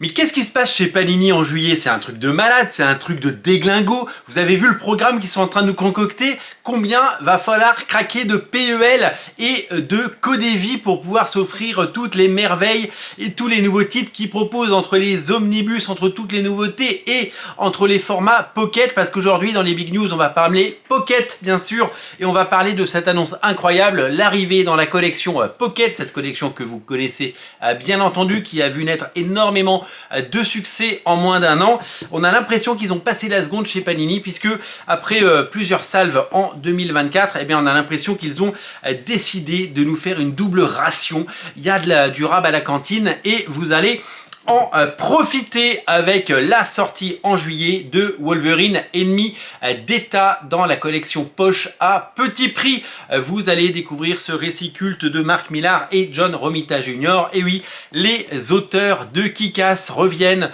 Mais qu'est-ce qui se passe chez Panini en juillet? C'est un truc de malade, c'est un truc de déglingo. Vous avez vu le programme qu'ils sont en train de nous concocter? Combien va falloir craquer de PEL et de Codévi pour pouvoir s'offrir toutes les merveilles et tous les nouveaux titres qu'ils proposent, entre les omnibus, entre toutes les nouveautés et entre les formats Pocket? Parce qu'aujourd'hui dans les Big News on va parler Pocket bien sûr, et on va parler de cette annonce incroyable, l'arrivée dans la collection Pocket, cette collection que vous connaissez bien entendu, qui a vu naître énormément de succès en moins d'un an. On a l'impression qu'ils ont passé la seconde chez Panini, puisque après plusieurs salves en 2024, eh bien on a l'impression qu'ils ont décidé de nous faire une double ration. Il y a du rab à la cantine et vous allez en profiter avec la sortie en juillet de Wolverine ennemi d'État dans la collection poche à petit prix. Vous allez découvrir ce récit culte de Mark Millar et John Romita Jr. Et oui, les auteurs de Kick-Ass reviennent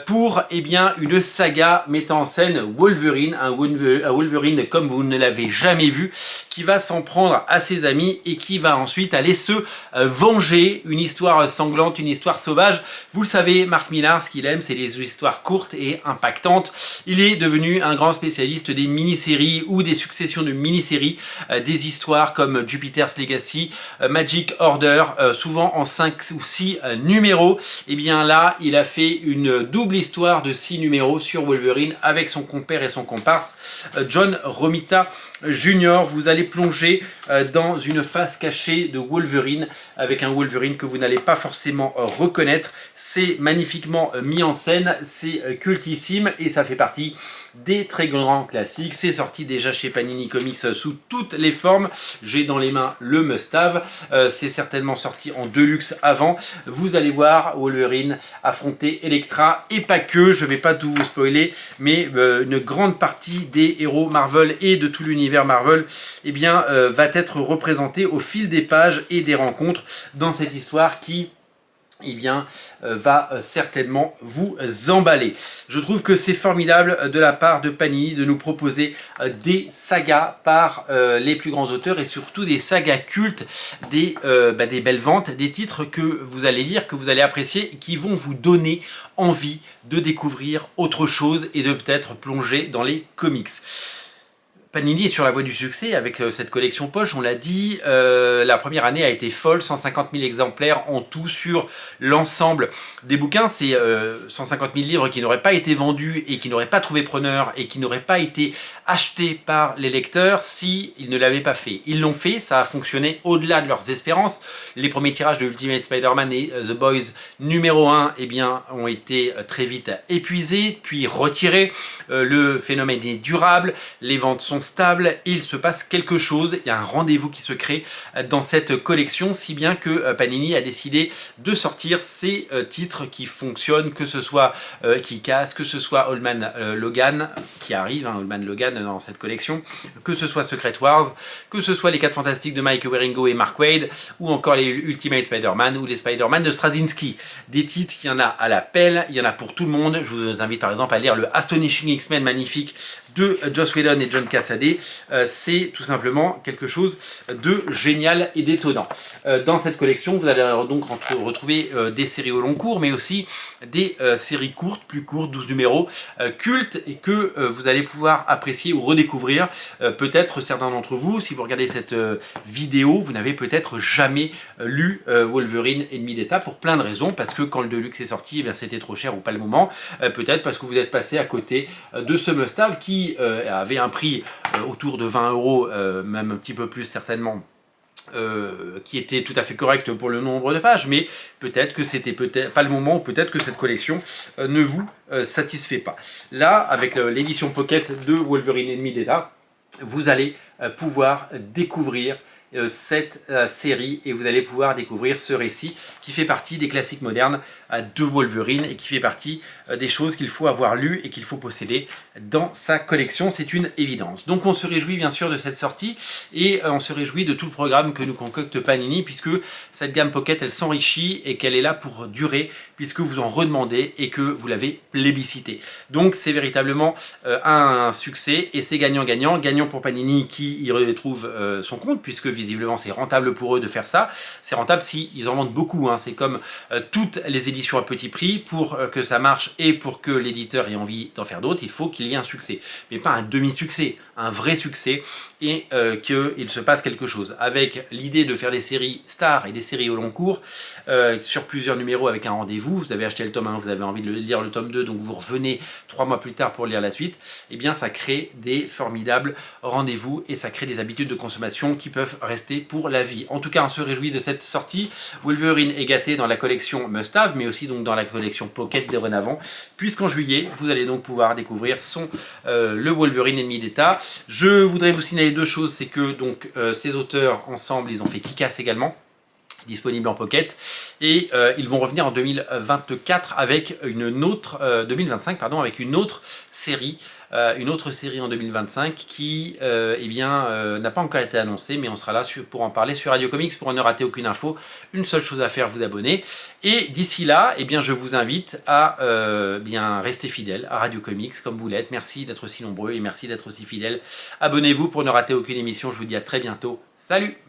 pour une saga mettant en scène Wolverine, un Wolverine comme vous ne l'avez jamais vu, qui va s'en prendre à ses amis et qui va ensuite aller se venger. Une histoire sanglante, une histoire sauvage. Vous le savez, Mark Millar, ce qu'il aime, c'est les histoires courtes et impactantes. Il est devenu un grand spécialiste des mini-séries ou des successions de mini-séries, des histoires comme Jupiter's Legacy, Magic Order, souvent en 5 ou 6 numéros. Et bien là, il a fait une double histoire de 6 numéros sur Wolverine avec son compère et son comparse, John Romita Jr. Vous allez plonger dans une face cachée de Wolverine, avec un Wolverine que vous n'allez pas forcément reconnaître. C'est magnifiquement mis en scène, c'est cultissime et ça fait partie des très grands classiques. C'est sorti déjà chez Panini Comics sous toutes les formes. J'ai dans les mains le must-have. C'est certainement sorti en deluxe avant. Vous allez voir Wolverine affronter Elektra et pas que. Je ne vais pas tout vous spoiler, mais une grande partie des héros Marvel et de tout l'univers Marvel va être représentée au fil des pages et des rencontres dans cette histoire qui va certainement vous emballer. Je trouve que c'est formidable de la part de Panini de nous proposer des sagas par les plus grands auteurs et surtout des sagas cultes, des belles ventes, des titres que vous allez lire, que vous allez apprécier, qui vont vous donner envie de découvrir autre chose et de peut-être plonger dans les comics. Panini est sur la voie du succès avec cette collection poche, on l'a dit. La première année a été folle, 150 000 exemplaires en tout sur l'ensemble des bouquins. C'est 150 000 livres qui n'auraient pas été vendus et qui n'auraient pas trouvé preneur et qui n'auraient pas été achetés par les lecteurs s'ils ne l'avaient pas fait. Ils l'ont fait, ça a fonctionné au-delà de leurs espérances. Les premiers tirages de Ultimate Spider-Man et The Boys numéro 1 ont été très vite épuisés, puis retirés. Le phénomène est durable, les ventes sont stable, il se passe quelque chose, il y a un rendez-vous qui se crée dans cette collection, si bien que Panini a décidé de sortir ces titres qui fonctionnent, que ce soit Kick-Ass, que ce soit Old Man Logan, qui arrive, Old Man Logan dans cette collection, que ce soit Secret Wars, que ce soit les 4 Fantastiques de Mike Wieringo et Mark Waid, ou encore les Ultimate Spider-Man ou les Spider-Man de Straczynski. Des titres, il y en a à la pelle, il y en a pour tout le monde. Je vous invite par exemple à lire le Astonishing X-Men magnifique de Joss Whedon et John Cassaday. C'est tout simplement quelque chose de génial et d'étonnant. Dans cette collection, vous allez donc retrouver des séries au long cours, mais aussi des séries courtes, plus courtes, 12 numéros, cultes, et que vous allez pouvoir apprécier ou redécouvrir. Peut-être certains d'entre vous, si vous regardez cette vidéo, vous n'avez peut-être jamais lu Wolverine ennemi d'État pour plein de raisons, parce que quand le Deluxe est sorti, c'était trop cher ou pas le moment. Peut-être parce que vous êtes passé à côté de ce must-have qui avait un prix autour de 20 €, même un petit peu plus certainement, qui était tout à fait correct pour le nombre de pages, mais peut-être que c'était pas le moment, ou peut-être que cette collection ne vous satisfait pas. Là, avec l'édition Pocket de Wolverine ennemi d'État, vous allez pouvoir découvrir cette série et vous allez pouvoir découvrir ce récit qui fait partie des classiques modernes de Wolverine et qui fait partie des choses qu'il faut avoir lues et qu'il faut posséder dans sa collection, c'est une évidence. Donc on se réjouit bien sûr de cette sortie et on se réjouit de tout le programme que nous concocte Panini, puisque cette gamme Pocket elle s'enrichit et qu'elle est là pour durer, puisque vous en redemandez et que vous l'avez plébiscité. Donc c'est véritablement un succès et c'est gagnant-gagnant. Gagnant pour Panini qui y retrouve son compte, puisque visiblement c'est rentable pour eux de faire ça. C'est rentable s'ils en vendent beaucoup, hein. C'est comme toutes les éditions à petit prix, pour que ça marche et pour que l'éditeur ait envie d'en faire d'autres, il faut qu'il y ait un succès. Mais pas un demi-succès, un vrai succès, et qu'il se passe quelque chose. Avec l'idée de faire des séries stars et des séries au long cours, sur plusieurs numéros avec un rendez-vous, vous avez acheté le tome 1, vous avez envie de lire le tome 2, donc vous revenez 3 mois plus tard pour lire la suite, et bien ça crée des formidables rendez-vous et ça crée des habitudes de consommation qui peuvent rester pour la vie. En tout cas, on se réjouit de cette sortie. Wolverine est gâté dans la collection Must Have, mais aussi donc dans la collection Pocket dorénavant, puisqu'en juillet, vous allez donc pouvoir découvrir le Wolverine ennemi d'État. Je voudrais vous signaler deux choses, c'est que donc ces auteurs ensemble, ils ont fait Kick-Ass également, disponible en pocket, et ils vont revenir en 2024 avec une autre 2025 pardon, avec une autre série en 2025 qui n'a pas encore été annoncée, mais on sera là pour en parler sur Radio Comics pour ne rater aucune info. Une seule chose à faire, vous abonner, et d'ici là, je vous invite à rester fidèle à Radio Comics comme vous l'êtes. Merci d'être si nombreux et merci d'être aussi fidèles. Abonnez-vous pour ne rater aucune émission. Je vous dis à très bientôt. Salut!